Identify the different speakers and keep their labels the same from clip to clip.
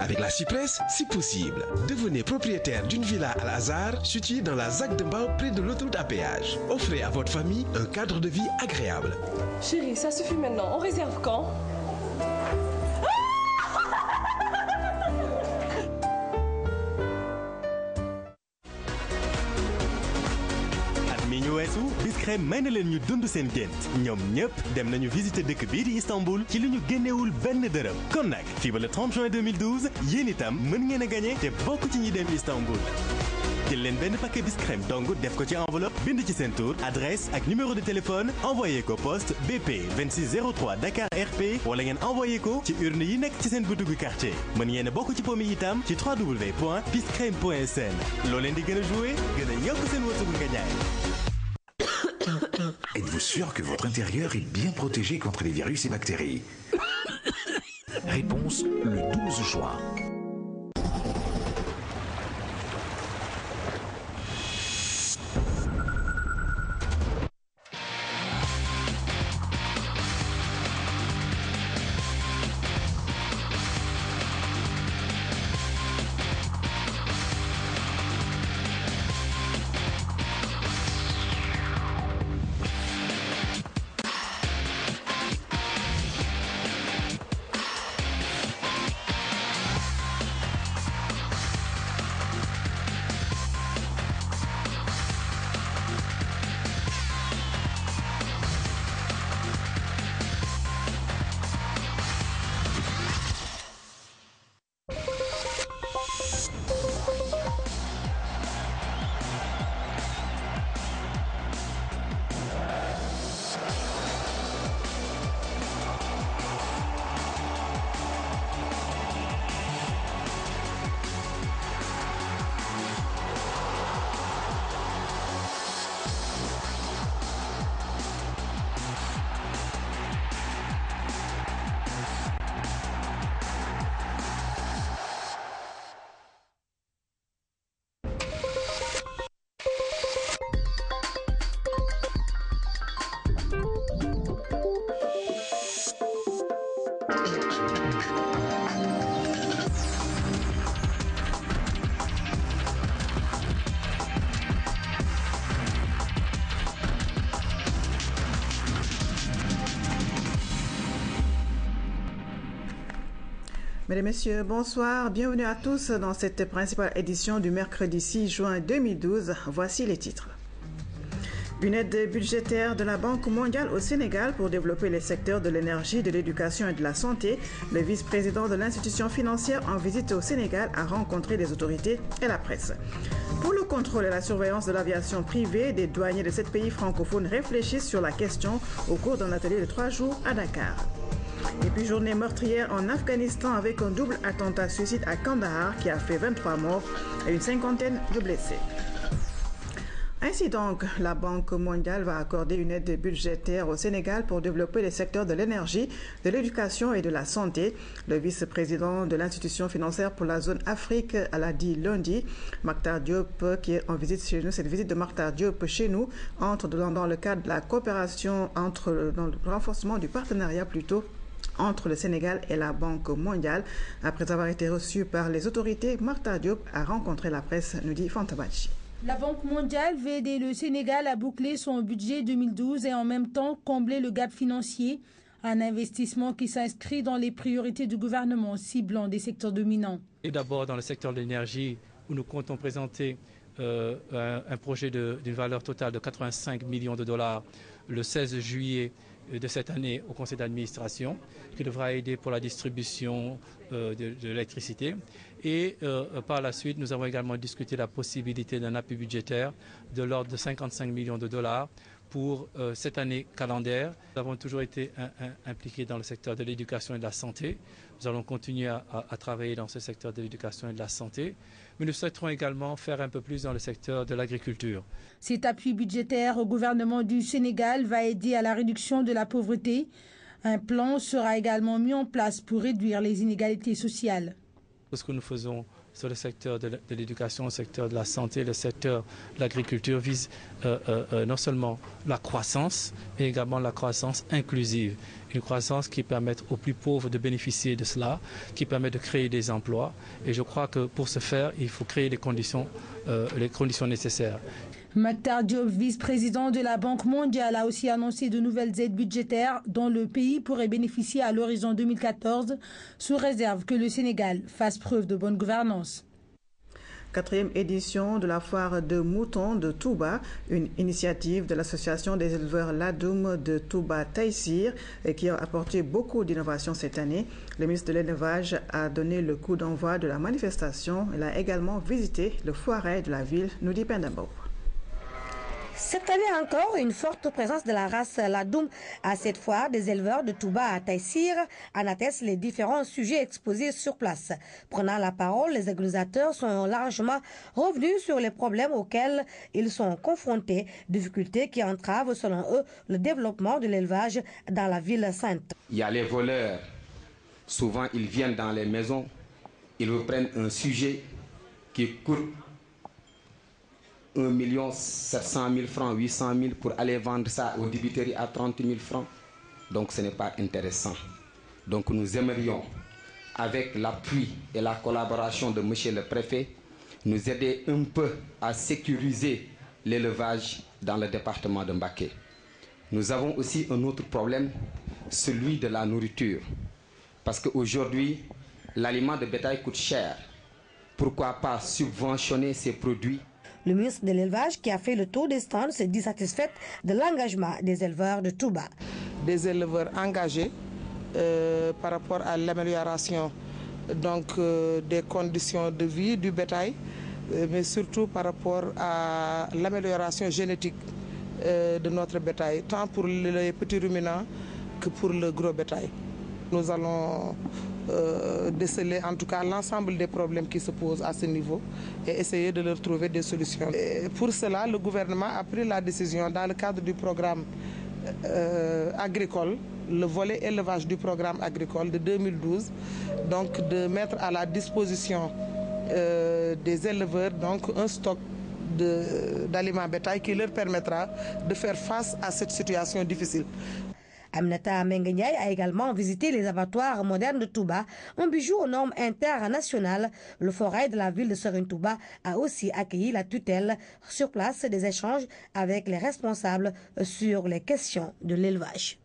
Speaker 1: Avec la Cypress, c'est possible. Devenez propriétaire d'une villa à Lazare située dans la ZAC de Mbao près de l'autoroute à péage. Offrez à votre famille un cadre de vie agréable.
Speaker 2: Chérie, ça suffit maintenant. On réserve quand?
Speaker 3: Biscrème may na leen ñu dund seen gént ñoom ñëpp dem nañu visiter dëkk bii di Istanbul ci lu ñu génnewul benn dërëm kon nag fii ba le 30 juin 2012 yéen itam mën ngeen a gagné te bokk ci ñi dem Istanbul jël leen benn paquet Biscrème dong def ko ci enveloppe bind ci seen tour adresse ak numéro de téléphone envoyé ko poste BP 2603 Dakar RP wala ngeen envoyé ko ci urne yi nekk ci seen boutique quartier mën ngeen a bokk ci pomi itam ci www.biscrème.sn loo leen di gën a joué gën a yokk seen wërsëgu nga ñaay.
Speaker 4: Êtes-vous sûr que votre intérieur est bien protégé contre les virus et bactéries? Réponse le 12 juin.
Speaker 5: Mesdames et messieurs, bonsoir. Bienvenue à tous dans cette principale édition du mercredi 6 juin 2012. Voici les titres. Une aide budgétaire de la Banque mondiale au Sénégal pour développer les secteurs de l'énergie, de l'éducation et de la santé. Le vice-président de l'institution financière en visite au Sénégal a rencontré les autorités et la presse. Pour le contrôle et la surveillance de l'aviation privée, des douaniers de 7 pays francophones réfléchissent sur la question au cours d'un atelier de 3 jours à Dakar. Et puis journée meurtrière en Afghanistan avec un double attentat suicide à Kandahar qui a fait 23 morts et une cinquantaine de blessés. Ainsi donc, la Banque mondiale va accorder une aide budgétaire au Sénégal pour développer les secteurs de l'énergie, de l'éducation et de la santé. Le vice-président de l'institution financière pour la zone Afrique l'a dit lundi. Makhtar Diop, qui est en visite chez nous, cette visite de Makhtar Diop chez nous entre dans le cadre de la coopération, dans le renforcement du partenariat plutôt, entre le Sénégal et la Banque mondiale. Après avoir été reçu par les autorités, Makhtar Diop a rencontré la presse, nous dit Fantabachi.
Speaker 6: La Banque mondiale veut aider le Sénégal à boucler son budget 2012 et en même temps combler le gap financier. Un investissement qui s'inscrit dans les priorités du gouvernement ciblant des secteurs dominants. Et d'abord dans le secteur de l'énergie où nous comptons présenter un projet d'une valeur totale de 85 millions de dollars le 16 juillet de cette année au conseil d'administration qui devra aider pour la distribution de l'électricité. Et par la suite, nous avons également discuté la possibilité d'un appui budgétaire de l'ordre de 55 millions de dollars pour cette année calendaire. Nous avons toujours été impliqués dans le secteur de l'éducation et de la santé. Nous allons continuer à travailler dans ce secteur de l'éducation et de la santé. Mais nous souhaiterons également faire un peu plus dans le secteur de l'agriculture. Cet appui budgétaire au gouvernement du Sénégal va aider à la réduction de la pauvreté. Un plan sera également mis en place pour réduire les inégalités sociales. Ce que nous faisons
Speaker 7: sur le secteur de l'éducation, le secteur de la santé, le secteur de l'agriculture vise non seulement la croissance, mais également la croissance inclusive. Une croissance qui permette aux plus pauvres de bénéficier de cela, qui permet de créer des emplois. Et je crois que pour ce faire, il faut créer les conditions nécessaires.
Speaker 6: Mactar Diop, vice-président de la Banque mondiale, a aussi annoncé de nouvelles aides budgétaires dont le pays pourrait bénéficier à l'horizon 2014, sous réserve que le Sénégal fasse preuve de bonne gouvernance.
Speaker 5: 4e édition de la foire de moutons de Touba, une initiative de l'association des éleveurs Ladoum de Touba Taïsir qui a apporté beaucoup d'innovations cette année. Le ministre de l'élevage a donné le coup d'envoi de la manifestation. Il a également visité le foirail de la ville, nous dit Pendambo.
Speaker 8: Cette année encore, une forte présence de la race Ladoum à cette foire des éleveurs de Touba à Taïsir en attestent les différents sujets exposés sur place. Prenant la parole, les organisateurs sont largement revenus sur les problèmes auxquels ils sont confrontés, difficultés qui entravent selon eux le développement de l'élevage dans la ville sainte.
Speaker 9: Il y a les voleurs, souvent ils viennent dans les maisons, ils vous prennent un sujet qui coûte 1 700 000 francs, 800 000 pour aller vendre ça aux débiteries à 30 000 francs. Donc ce n'est pas intéressant. Donc nous aimerions, avec l'appui et la collaboration de monsieur le préfet, nous aider un peu à sécuriser l'élevage dans le département de Mbacké. Nous avons aussi un autre problème, celui de la nourriture. Parce qu'aujourd'hui, l'aliment de bétail coûte cher. Pourquoi pas subventionner ces produits?
Speaker 8: Le ministre de l'élevage, qui a fait le tour des stands, s'est dit satisfaite de l'engagement des éleveurs de Touba.
Speaker 10: Des éleveurs engagés par rapport à l'amélioration des conditions de vie du bétail, mais surtout par rapport à l'amélioration génétique de notre bétail, tant pour les petits ruminants que pour le gros bétail. Nous allons déceler en tout cas l'ensemble des problèmes qui se posent à ce niveau et essayer de leur trouver des solutions. Et pour cela, le gouvernement a pris la décision dans le cadre du programme agricole, le volet élevage du programme agricole de 2012, donc de mettre à la disposition des éleveurs un stock d'aliments bétail qui leur permettra de faire face à cette situation difficile.
Speaker 8: Aminata Mengenyaï a également visité les abattoirs modernes de Touba, un bijou aux normes internationales. Le foirail de la ville de Serigne Touba a aussi accueilli la tutelle sur place des échanges avec les responsables sur les questions de l'élevage.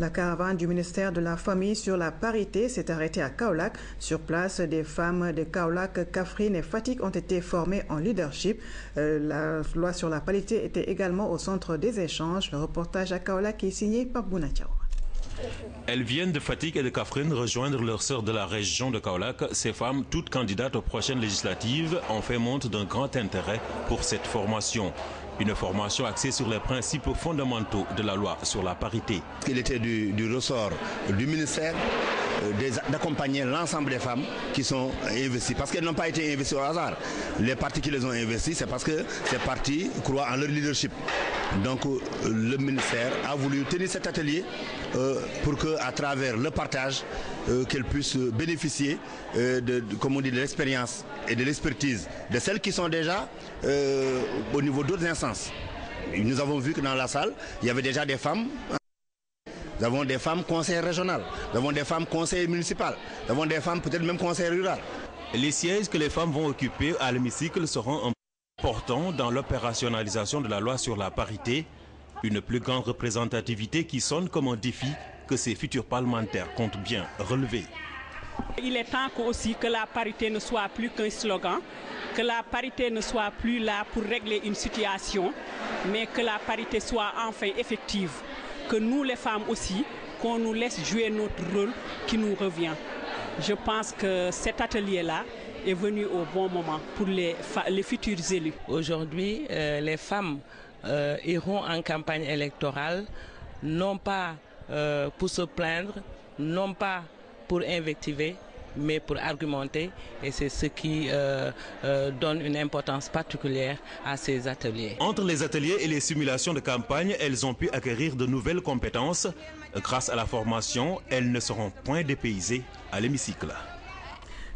Speaker 5: La caravane du ministère de la Famille sur la parité s'est arrêtée à Kaolack. Sur place, des femmes de Kaolack, Kaffrine et Fatick ont été formées en leadership. La loi sur la parité était également au centre des échanges. Le reportage à Kaolack est signé par Bounatiao.
Speaker 11: Elles viennent de Fatick et de Kaffrine rejoindre leurs sœurs de la région de Kaolack. Ces femmes, toutes candidates aux prochaines législatives, ont fait montre d'un grand intérêt pour cette formation. Une formation axée sur les principes fondamentaux de la loi sur la parité.
Speaker 12: Il était du ressort du ministère d'accompagner l'ensemble des femmes qui sont investies. Parce qu'elles n'ont pas été investies au hasard. Les partis qui les ont investies, c'est parce que ces partis croient en leur leadership. Donc le ministère a voulu tenir cet atelier pour qu'à travers le partage, qu'elles puissent bénéficier de l'expérience et de l'expertise de celles qui sont déjà au niveau d'autres instances. Nous avons vu que dans la salle, il y avait déjà des femmes. Nous avons des femmes conseillères régionales, nous avons des femmes conseillères municipales, nous avons des femmes peut-être même conseillères rurales.
Speaker 11: Les sièges que les femmes vont occuper à l'hémicycle seront importants dans l'opérationnalisation de la loi sur la parité, une plus grande représentativité qui sonne comme un défi que ces futurs parlementaires comptent bien relever.
Speaker 13: Il est temps aussi que la parité ne soit plus qu'un slogan, que la parité ne soit plus là pour régler une situation, mais que la parité soit enfin effective. Que nous les femmes aussi, qu'on nous laisse jouer notre rôle qui nous revient. Je pense que cet atelier-là est venu au bon moment pour les futurs élus.
Speaker 14: Aujourd'hui, les femmes iront en campagne électorale, non pas pour se plaindre, non pas pour invectiver, mais pour argumenter, et c'est ce qui donne une importance particulière à ces ateliers.
Speaker 11: Entre les ateliers et les simulations de campagne, elles ont pu acquérir de nouvelles compétences. Grâce à la formation, elles ne seront point dépaysées à l'hémicycle.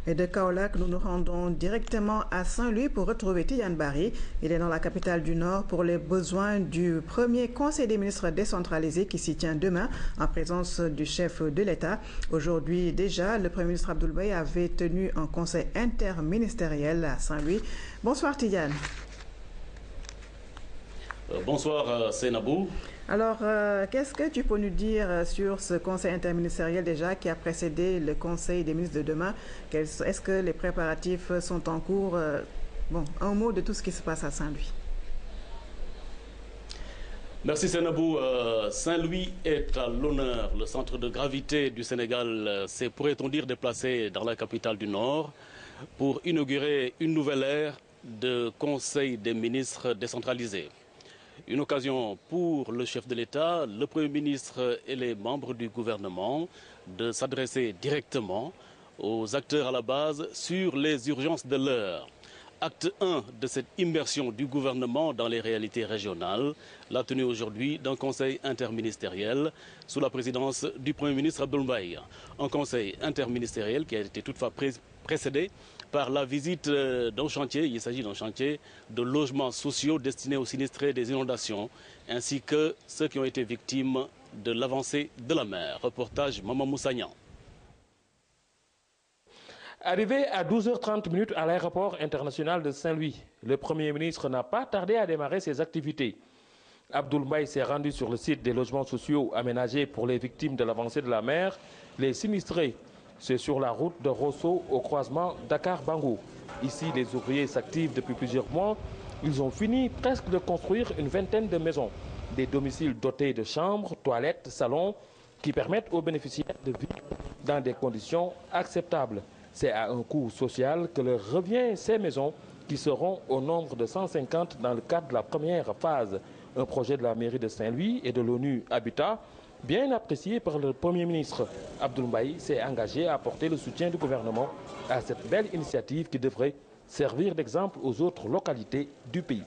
Speaker 5: Et de Kaolack, nous nous rendons directement à Saint-Louis pour retrouver Tidiane Barry. Il est dans la capitale du Nord pour les besoins du premier Conseil des ministres décentralisé qui s'y tient demain en présence du chef de l'État. Aujourd'hui déjà, le Premier ministre Abdoul Mbaye avait tenu un conseil interministériel à Saint-Louis. Bonsoir Tidiane.
Speaker 15: Bonsoir Seynabou.
Speaker 5: Alors, qu'est-ce que tu peux nous dire sur ce conseil interministériel déjà qui a précédé le conseil des ministres de demain? Est-ce que les préparatifs sont en cours? Bon, un mot de tout ce qui se passe à Saint-Louis.
Speaker 15: Merci Seynabou. Saint-Louis est à l'honneur. Le centre de gravité du Sénégal s'est, pourrait-on dire, déplacé dans la capitale du Nord pour inaugurer une nouvelle ère de conseil des ministres décentralisé. Une occasion pour le chef de l'État, le Premier ministre et les membres du gouvernement de s'adresser directement aux acteurs à la base sur les urgences de l'heure. Acte 1 de cette immersion du gouvernement dans les réalités régionales, la tenue aujourd'hui d'un conseil interministériel sous la présidence du Premier ministre Abdoul Mbaye. Un conseil interministériel qui a été toutefois précédé par la visite d'un chantier. Il s'agit d'un chantier de logements sociaux destinés aux sinistrés des inondations, ainsi que ceux qui ont été victimes de l'avancée de la mer. Reportage Maman Moussagnan.
Speaker 16: Arrivé à 12h30 à l'aéroport international de Saint-Louis, le Premier ministre n'a pas tardé à démarrer ses activités. Abdoul Mbaye s'est rendu sur le site des logements sociaux aménagés pour les victimes de l'avancée de la mer, les sinistrés. C'est sur la route de Rosso au croisement Dakar-Bangou. Ici, les ouvriers s'activent depuis plusieurs mois. Ils ont fini presque de construire une vingtaine de maisons. Des domiciles dotés de chambres, toilettes, salons qui permettent aux bénéficiaires de vivre dans des conditions acceptables. C'est à un coût social que leur revient ces maisons qui seront au nombre de 150 dans le cadre de la première phase. Un projet de la mairie de Saint-Louis et de l'ONU Habitat, bien apprécié par le Premier ministre. Abdoul Mbaye s'est engagé à apporter le soutien du gouvernement à cette belle initiative qui devrait servir d'exemple aux autres localités du pays.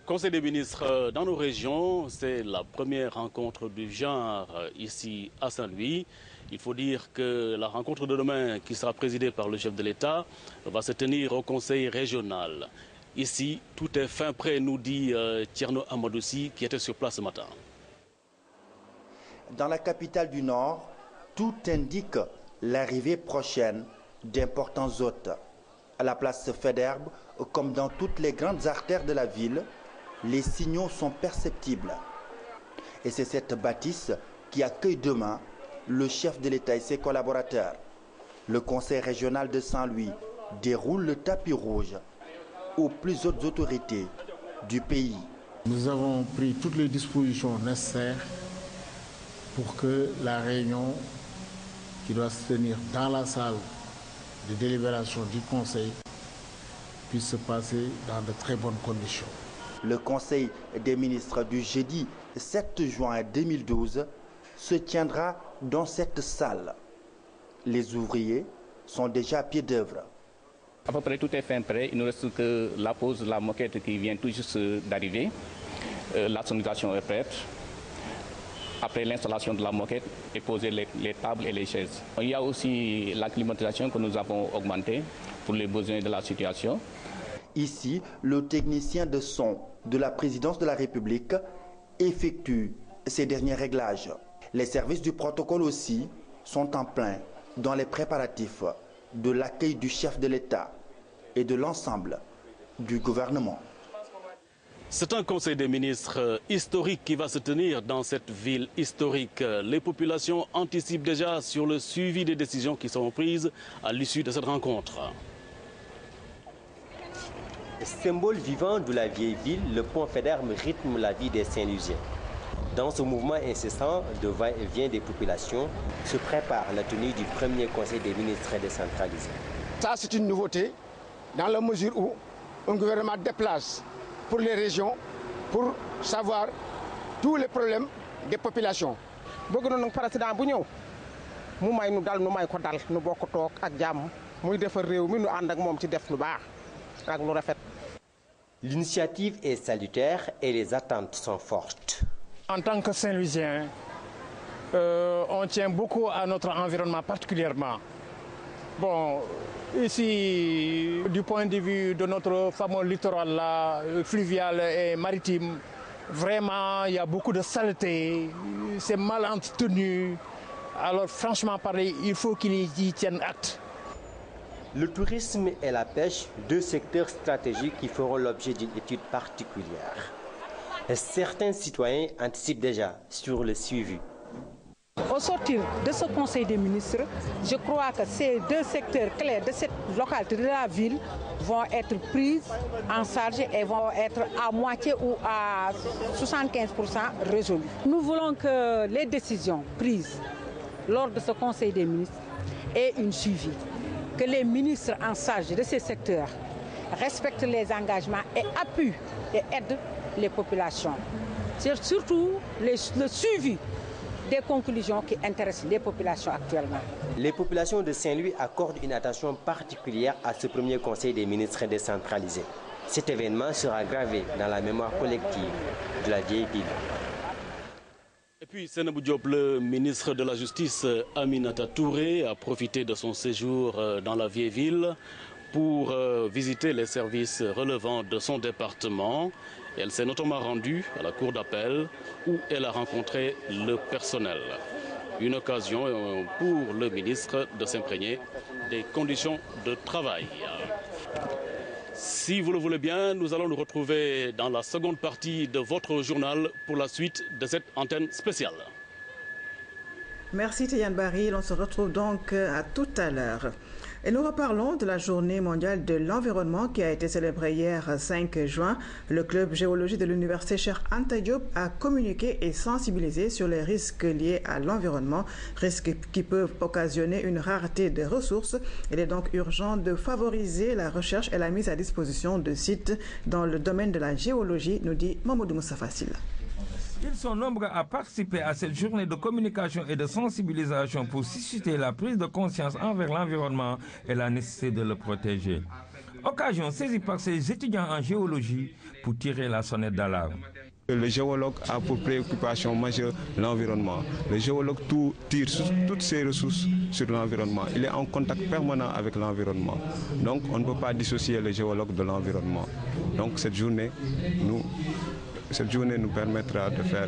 Speaker 15: Conseil des ministres dans nos régions, c'est la première rencontre du genre ici à Saint-Louis. Il faut dire que la rencontre de demain, qui sera présidée par le chef de l'État, va se tenir au Conseil régional. Ici, tout est fin prêt, nous dit Tierno Amadoussi, qui était sur place ce matin.
Speaker 17: Dans la capitale du Nord, tout indique l'arrivée prochaine d'importants hôtes. À la place Faidherbe, comme dans toutes les grandes artères de la ville, les signaux sont perceptibles. Et c'est cette bâtisse qui accueille demain le chef de l'État et ses collaborateurs. Le Conseil régional de Saint-Louis déroule le tapis rouge aux plus hautes autorités du pays.
Speaker 18: Nous avons pris toutes les dispositions nécessaires pour que la réunion qui doit se tenir dans la salle de délibération du Conseil puisse se passer dans de très bonnes conditions.
Speaker 17: Le Conseil des ministres du jeudi 7 juin 2012 se tiendra dans cette salle. Les ouvriers sont déjà à pied d'œuvre.
Speaker 19: À peu près tout est fin prêt. Il ne reste que la pose de la moquette qui vient tout juste d'arriver. La sonorisation est prête. Après l'installation de la moquette et poser les tables et les chaises. Il y a aussi la climatisation que nous avons augmentée pour les besoins de la situation.
Speaker 17: Ici, le technicien de son de la présidence de la République effectue ces derniers réglages. Les services du protocole aussi sont en plein dans les préparatifs de l'accueil du chef de l'État et de l'ensemble du gouvernement.
Speaker 15: C'est un conseil des ministres historique qui va se tenir dans cette ville historique. Les populations anticipent déjà sur le suivi des décisions qui seront prises à l'issue de cette rencontre.
Speaker 20: Symbole vivant de la vieille ville, le pont Faidherbe rythme la vie des Saint-Louisiens. Dans ce mouvement incessant de va-et-vient des populations, se prépare la tenue du premier conseil des ministres décentralisé.
Speaker 21: Ça, c'est une nouveauté, dans la mesure où un gouvernement déplace pour les régions pour savoir tous les problèmes des populations.
Speaker 10: bëgg na nag président bu ñëw mu may nu dal nu may ko dal nu bokk toog ak jàmm muy defar réew mi nu ànd ak moom ci def lu baax ak lu rafet.
Speaker 20: L'initiative est salutaire et les attentes sont fortes.
Speaker 21: En tant que Saint-Louisien, on tient beaucoup à notre environnement particulièrement. Bon, ici, du point de vue de notre fameux littoral là, fluvial et maritime, vraiment, il y a beaucoup de saleté, c'est mal entretenu. Alors franchement parler, il faut qu'ils y tiennent acte.
Speaker 20: Le tourisme et la pêche, deux secteurs stratégiques qui feront l'objet d'une étude particulière. Certains citoyens anticipent déjà sur le suivi.
Speaker 1: Au sortir de ce Conseil des ministres, je crois que ces deux secteurs clés de cette localité de la ville vont être pris en charge et vont être à moitié ou à 75% résolus. Nous voulons que les décisions prises lors de ce Conseil des ministres aient une suivi, que les ministres en charge de ces secteurs respectent les engagements et appuient et aident les populations. C'est surtout le suivi des conclusions qui intéressent les populations actuellement.
Speaker 20: Les populations de Saint-Louis accordent une attention particulière à ce premier Conseil des ministres décentralisé. Cet événement sera gravé dans la mémoire collective de la vieille ville.
Speaker 15: Et puis Seynabou Diop, le ministre de la Justice Aminata Touré a profité de son séjour dans la vieille ville pour visiter les services relevant de son département. Elle s'est notamment rendue à la cour d'appel où elle a rencontré le personnel. Une occasion pour le ministre de s'imprégner des conditions de travail. Si vous le voulez bien, nous allons nous retrouver dans la seconde partie de votre journal pour la suite de cette antenne spéciale.
Speaker 5: Merci Théane Baril, on se retrouve donc à tout à l'heure. Et nous reparlons de la journée mondiale de l'environnement qui a été célébrée hier 5 juin. Le club géologie de l'université Cheikh Anta Diop a communiqué et sensibilisé sur les risques liés à l'environnement, risques qui peuvent occasionner une rareté des ressources. Il est donc urgent de favoriser la recherche et la mise à disposition de sites dans le domaine de la géologie, nous dit Mamadou Moustapha Silla.
Speaker 22: Ils sont nombreux à participer à cette journée de communication et de sensibilisation pour susciter la prise de conscience envers l'environnement et la nécessité de le protéger. Occasion saisie par ces étudiants en géologie pour tirer la sonnette d'alarme.
Speaker 23: Le géologue a pour préoccupation majeure l'environnement. Le géologue tire toutes ses ressources sur l'environnement. Il est en contact permanent avec l'environnement. Donc on ne peut pas dissocier le géologue de l'environnement. Donc cette journée nous permettra de faire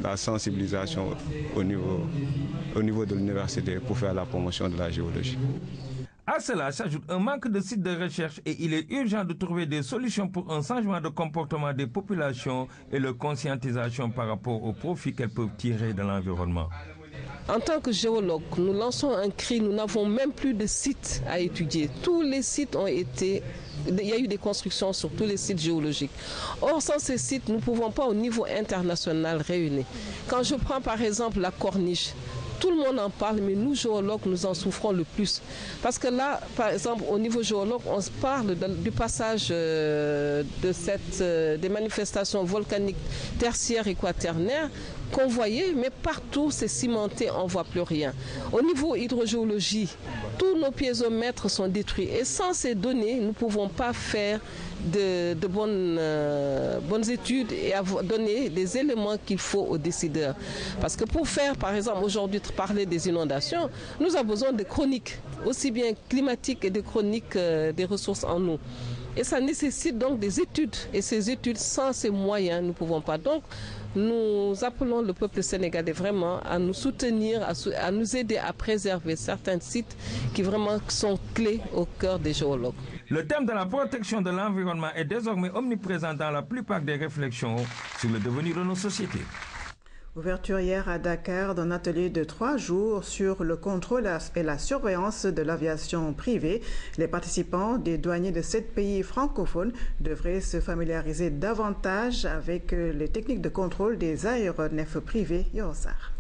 Speaker 23: la sensibilisation au niveau de l'université pour faire la promotion de la géologie.
Speaker 22: À cela s'ajoute un manque de sites de recherche et il est urgent de trouver des solutions pour un changement de comportement des populations et leur conscientisation par rapport aux profits qu'elles peuvent tirer de l'environnement.
Speaker 24: En tant que géologue, nous lançons un cri, nous n'avons même plus de sites à étudier. Tous les sites ont été... Il y a eu des constructions sur tous les sites géologiques. Or, sans ces sites, nous ne pouvons pas au niveau international réunir. Quand je prends par exemple la Corniche, tout le monde en parle, mais nous, géologues, nous en souffrons le plus. Parce que là, par exemple, au niveau géologue, on se parle du passage des manifestations volcaniques tertiaires et quaternaires qu'on voyait, mais partout c'est cimenté, on ne voit plus rien. Au niveau hydrogéologie, tous nos piézomètres sont détruits. Et sans ces données, nous ne pouvons pas faire de bonnes études et donner des éléments qu'il faut aux décideurs. Parce que pour faire, par exemple, aujourd'hui, parler des inondations, nous avons besoin de chroniques, aussi bien climatiques et de chroniques des ressources en eau. Et ça nécessite donc des études. Et ces études, sans ces moyens, nous ne pouvons pas. Donc, nous appelons le peuple sénégalais vraiment à nous soutenir, à nous aider à préserver certains sites qui vraiment sont clés au cœur des géologues.
Speaker 22: Le thème de la protection de l'environnement est désormais omniprésent dans la plupart des réflexions sur le devenir de nos sociétés.
Speaker 5: Ouverture hier à Dakar d'un atelier de 3 jours sur le contrôle et la surveillance de l'aviation privée. Les participants, des douaniers de 7 pays francophones, devraient se familiariser davantage avec les techniques de contrôle des aéronefs privés. Yossar.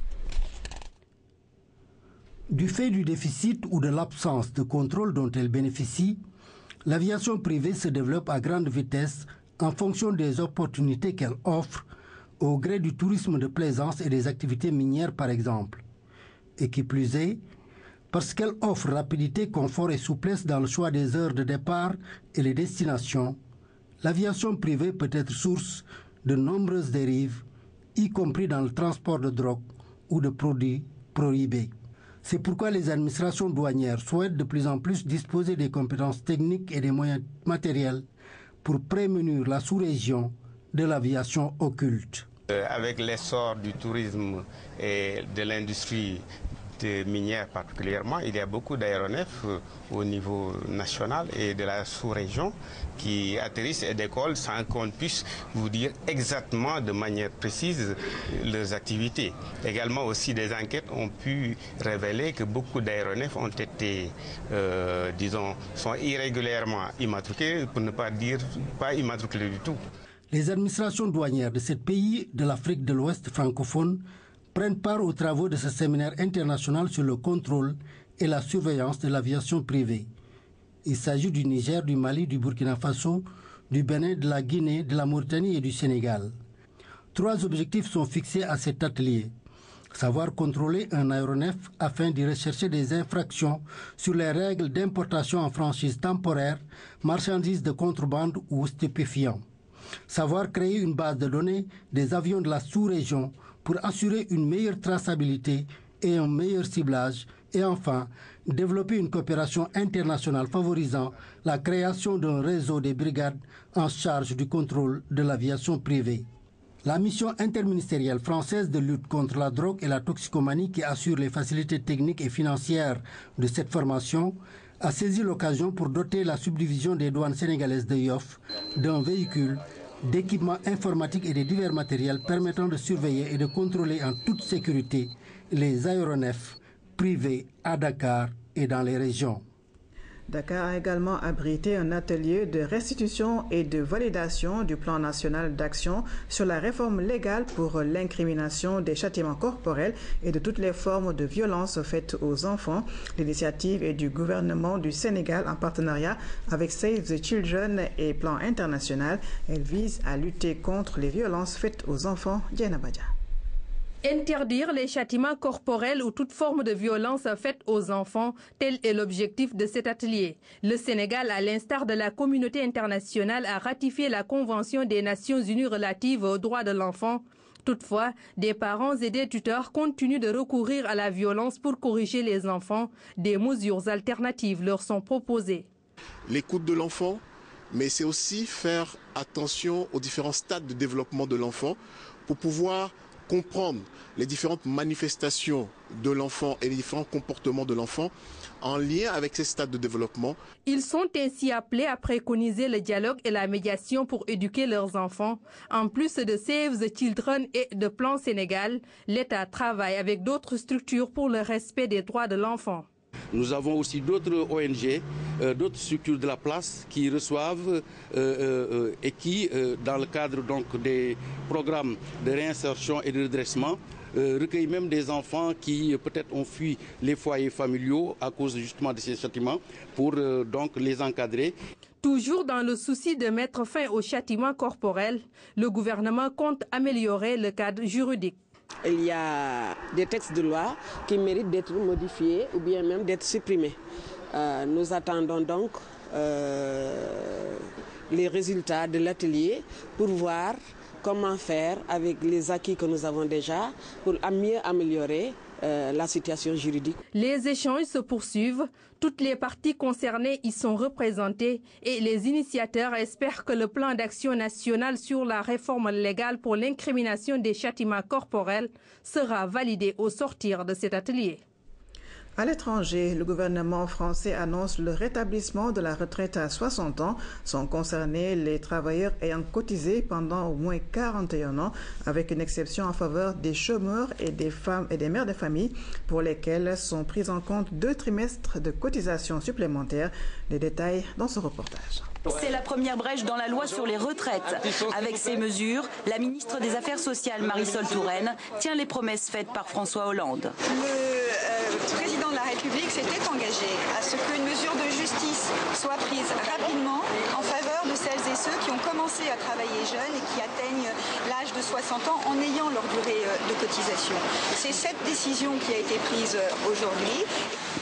Speaker 25: Du fait du déficit ou de l'absence de contrôle dont elle bénéficie, l'aviation privée se développe à grande vitesse en fonction des opportunités qu'elle offre au gré du tourisme de plaisance et des activités minières par exemple. Et qui plus est, parce qu'elle offre rapidité, confort et souplesse dans le choix des heures de départ et les destinations, l'aviation privée peut être source de nombreuses dérives, y compris dans le transport de drogue ou de produits prohibés. C'est pourquoi les administrations douanières souhaitent de plus en plus disposer des compétences techniques et des moyens matériels pour prémunir la sous-région de l'aviation occulte.
Speaker 2: Avec l'essor du tourisme et de l'industrie minière particulièrement, il y a beaucoup d'aéronefs au niveau national et de la sous-région qui atterrissent et décollent sans qu'on puisse vous dire exactement de manière précise leurs activités. Également aussi des enquêtes ont pu révéler que beaucoup d'aéronefs ont été, sont irrégulièrement immatriculés, pour ne pas dire pas immatriculés du tout.
Speaker 25: Les administrations douanières de ce pays de l'Afrique de l'Ouest francophone prennent part aux travaux de ce séminaire international sur le contrôle et la surveillance de l'aviation privée. Il s'agit du Niger, du Mali, du Burkina Faso, du Bénin, de la Guinée, de la Mauritanie et du Sénégal. 3 objectifs sont fixés à cet atelier. Savoir contrôler un aéronef afin d'y rechercher des infractions sur les règles d'importation en franchise temporaire, marchandises de contrebande ou stupéfiants. Savoir créer une base de données des avions de la sous-région pour assurer une meilleure traçabilité et un meilleur ciblage. Et enfin, développer une coopération internationale favorisant la création d'un réseau des brigades en charge du contrôle de l'aviation privée. La mission interministérielle française de lutte contre la drogue et la toxicomanie qui assure les facilités techniques et financières de cette formation a saisi l'occasion pour doter la subdivision des douanes sénégalaises de Yoff d'un véhicule, d'équipements informatiques et de divers matériels permettant de surveiller et de contrôler en toute sécurité les aéronefs privés à Dakar et dans les régions.
Speaker 5: Dakar a également abrité un atelier de restitution et de validation du plan national d'action sur la réforme légale pour l'incrimination des châtiments corporels et de toutes les formes de violence faites aux enfants. L'initiative est du gouvernement du Sénégal en partenariat avec Save the Children et Plan International. Elle vise à lutter contre les violences faites aux enfants. Diana Badia.
Speaker 3: Interdire les châtiments corporels ou toute forme de violence faite aux enfants, tel est l'objectif de cet atelier. Le Sénégal, à l'instar de la communauté internationale, a ratifié la Convention des Nations Unies relative aux droits de l'enfant. Toutefois, des parents et des tuteurs continuent de recourir à la violence pour corriger les enfants. Des mesures alternatives leur sont proposées.
Speaker 4: L'écoute de l'enfant, mais c'est aussi faire attention aux différents stades de développement de l'enfant pour pouvoir comprendre les différentes manifestations de l'enfant et les différents comportements de l'enfant en lien avec ces stades de développement.
Speaker 3: Ils sont ainsi appelés à préconiser le dialogue et la médiation pour éduquer leurs enfants. En plus de Save the Children et de Plan Sénégal, l'État travaille avec d'autres structures pour le respect des droits de l'enfant.
Speaker 6: Nous avons aussi d'autres ONG, d'autres structures de la place qui reçoivent et qui, dans le cadre donc des programmes de réinsertion et de redressement, recueillent même des enfants qui peut-être ont fui les foyers familiaux à cause justement de ces châtiments pour donc les encadrer.
Speaker 3: Toujours dans le souci de mettre fin aux châtiments corporels, le gouvernement compte améliorer le cadre juridique.
Speaker 7: Il y a des textes de loi qui méritent d'être modifiés ou bien même d'être supprimés. Nous attendons donc les résultats de l'atelier pour voir comment faire avec les acquis que nous avons déjà pour mieux améliorer la situation juridique.
Speaker 3: Les échanges se poursuivent, toutes les parties concernées y sont représentées et les initiateurs espèrent que le plan d'action national sur la réforme légale pour l'incrimination des châtiments corporels sera validé au sortir de cet atelier.
Speaker 5: À l'étranger, le gouvernement français annonce le rétablissement de la retraite à 60 ans. Sont concernés les travailleurs ayant cotisé pendant au moins 41 ans, avec une exception en faveur des chômeurs et des femmes et des mères de famille pour lesquels sont pris en compte 2 trimestres de cotisation supplémentaires. Les détails dans ce reportage.
Speaker 26: C'est la première brèche dans la loi sur les retraites. Avec ces mesures, la ministre des Affaires sociales, Marisol Touraine, tient les promesses faites par François Hollande.
Speaker 27: Le président de la République s'était engagé à ce qu'une mesure de justice soit prise rapidement en faveur de celles et ceux qui ont commencé à travailler jeunes et qui atteignent l'âge de 60 ans en ayant leur durée de cotisation. C'est cette décision qui a été prise aujourd'hui.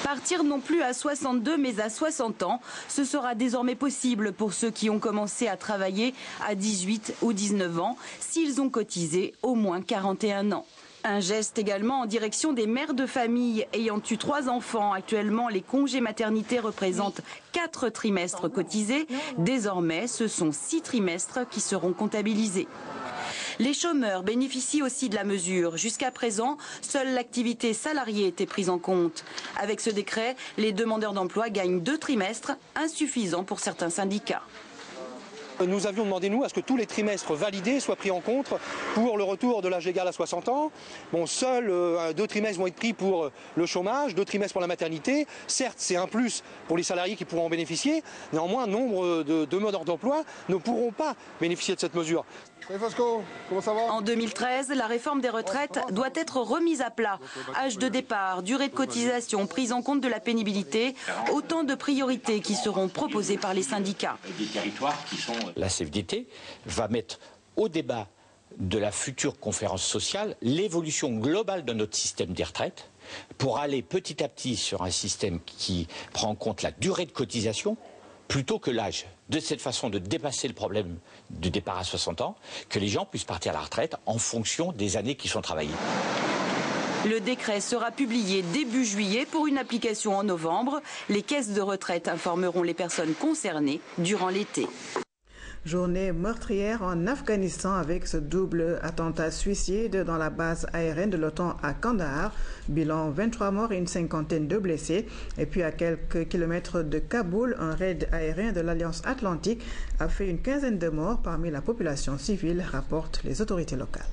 Speaker 26: Partir non plus à 62 mais à 60 ans, ce sera désormais possible pour ceux qui ont commencé à travailler à 18 ou 19 ans s'ils ont cotisé au moins 41 ans. Un geste également en direction des mères de famille ayant eu 3 enfants. Actuellement, les congés maternité représentent 4 trimestres cotisés. Désormais, ce sont 6 trimestres qui seront comptabilisés. Les chômeurs bénéficient aussi de la mesure. Jusqu'à présent, seule l'activité salariée était prise en compte. Avec ce décret, les demandeurs d'emploi gagnent 2 trimestres, insuffisant pour certains syndicats.
Speaker 8: Nous avions demandé, nous, à ce que tous les trimestres validés soient pris en compte pour le retour de l'âge légal à 60 ans. Bon, seuls 2 trimestres vont être pris pour le chômage, 2 trimestres pour la maternité. Certes, c'est un plus pour les salariés qui pourront en bénéficier. Néanmoins, nombre de demandeurs d'emploi ne pourront pas bénéficier de cette mesure.
Speaker 26: Comment ça va ? En 2013, la réforme des retraites doit être remise à plat. Âge de départ, durée de cotisation, prise en compte de la pénibilité, autant de priorités qui seront proposées par les syndicats.
Speaker 9: La CFDT va mettre au débat de la future conférence sociale l'évolution globale de notre système des retraites pour aller petit à petit sur un système qui prend en compte la durée de cotisation plutôt que l'âge. De cette façon de dépasser le problème du départ à 60 ans, que les gens puissent partir à la retraite en fonction des années qui sont travaillées.
Speaker 26: Le décret sera publié début juillet pour une application en novembre. Les caisses de retraite informeront les personnes concernées durant l'été.
Speaker 5: Journée meurtrière en Afghanistan avec ce double attentat suicide dans la base aérienne de l'OTAN à Kandahar. Bilan 23 morts et une cinquantaine de blessés. Et puis à quelques kilomètres de Kaboul, un raid aérien de l'Alliance Atlantique a fait une quinzaine de morts parmi la population civile, rapportent les autorités locales.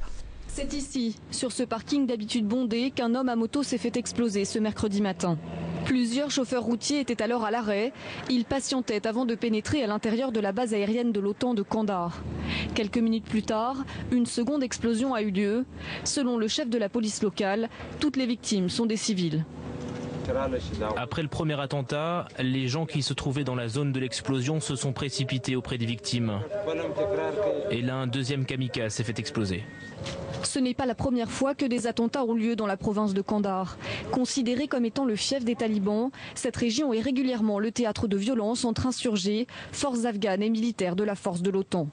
Speaker 11: C'est ici, sur ce parking d'habitude bondé, qu'un homme à moto s'est fait exploser ce mercredi matin. Plusieurs chauffeurs routiers étaient alors à l'arrêt. Ils patientaient avant de pénétrer à l'intérieur de la base aérienne de l'OTAN de Kandahar. Quelques minutes plus tard, une seconde explosion a eu lieu. Selon le chef de la police locale, toutes les victimes sont des civils.
Speaker 12: Après le premier attentat, les gens qui se trouvaient dans la zone de l'explosion se sont précipités auprès des victimes. Et là, un deuxième kamikaze s'est fait exploser.
Speaker 11: Ce n'est pas la première fois que des attentats ont lieu dans la province de Kandahar. Considérée comme étant le fief des talibans, cette région est régulièrement le théâtre de violences entre insurgés, forces afghanes et militaires de la force de l'OTAN.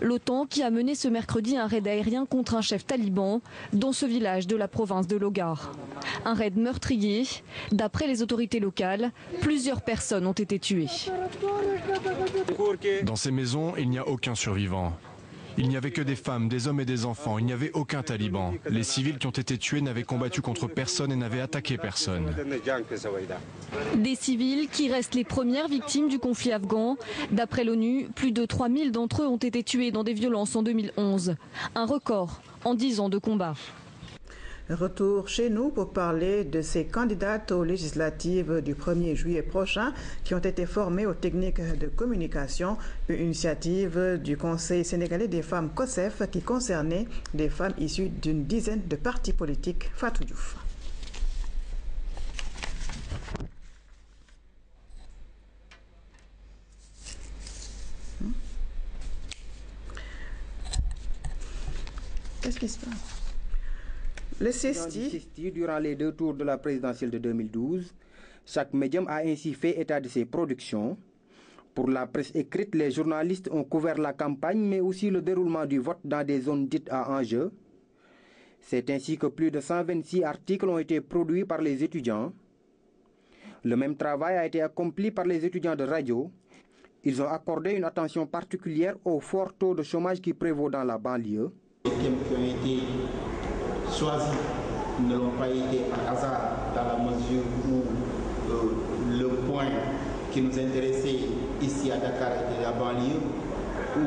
Speaker 11: L'OTAN qui a mené ce mercredi un raid aérien contre un chef taliban dans ce village de la province de Logar. Un raid meurtrier. D'après les autorités locales, plusieurs personnes ont été tuées.
Speaker 13: Dans ces maisons, il n'y a aucun survivant. Il n'y avait que des femmes, des hommes et des enfants. Il n'y avait aucun taliban. Les civils qui ont été tués n'avaient combattu contre personne et n'avaient attaqué personne.
Speaker 11: Des civils qui restent les premières victimes du conflit afghan. D'après l'ONU, plus de 3000 d'entre eux ont été tués dans des violences en 2011. Un record en 10 ans de combat.
Speaker 5: Retour chez nous pour parler de ces candidates aux législatives du 1er juillet prochain qui ont été formées aux techniques de communication, une initiative du Conseil sénégalais des femmes COSEF qui concernait des femmes issues d'une dizaine de partis politiques. Fatou Diouf. Qu'est-ce qui se passe?
Speaker 14: Le CESTI, durant les 2 tours de la présidentielle de 2012, chaque médium a ainsi fait état de ses productions. Pour la presse écrite, les journalistes ont couvert la campagne, mais aussi le déroulement du vote dans des zones dites à enjeu. C'est ainsi que plus de 126 articles ont été produits par les étudiants. Le même travail a été accompli par les étudiants de radio. Ils ont accordé une attention particulière au fort taux de chômage qui prévaut dans la banlieue.
Speaker 16: Choisis ne l'ont pas été à hasard dans la mesure où le point qui nous intéressait ici à Dakar était la banlieue, où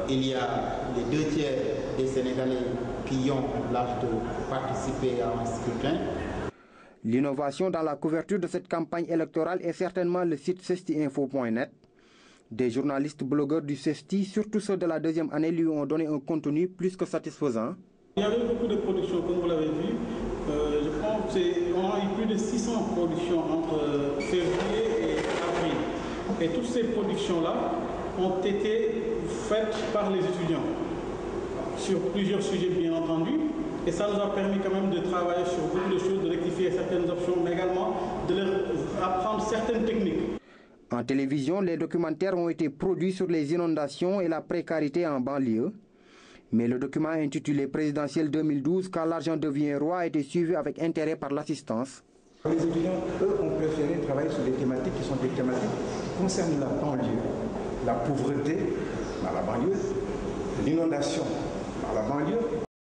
Speaker 16: il y a les 2 tiers des Sénégalais qui ont l'âge de participer à un scrutin.
Speaker 14: L'innovation dans la couverture de cette campagne électorale est certainement le site cestiinfo.net. Des journalistes blogueurs du CESTI, surtout ceux de la 2e année, lui ont donné un contenu plus que satisfaisant.
Speaker 28: Il y avait beaucoup de productions, comme vous l'avez vu. Je pense qu'on a eu plus de 600 productions entre février et avril. Et toutes ces productions-là ont été faites par les étudiants, sur plusieurs sujets bien entendu. Et ça nous a permis quand même de travailler sur beaucoup de choses, de rectifier certaines options, mais également de leur apprendre certaines techniques.
Speaker 14: En télévision, les documentaires ont été produits sur les inondations et la précarité en banlieue. Mais le document intitulé Présidentiel 2012, quand l'argent devient roi, a été suivi avec intérêt par l'assistance.
Speaker 1: Les étudiants, eux, ont préféré travailler sur des thématiques qui sont des thématiques qui concernent la banlieue, la pauvreté dans la banlieue, l'inondation dans la banlieue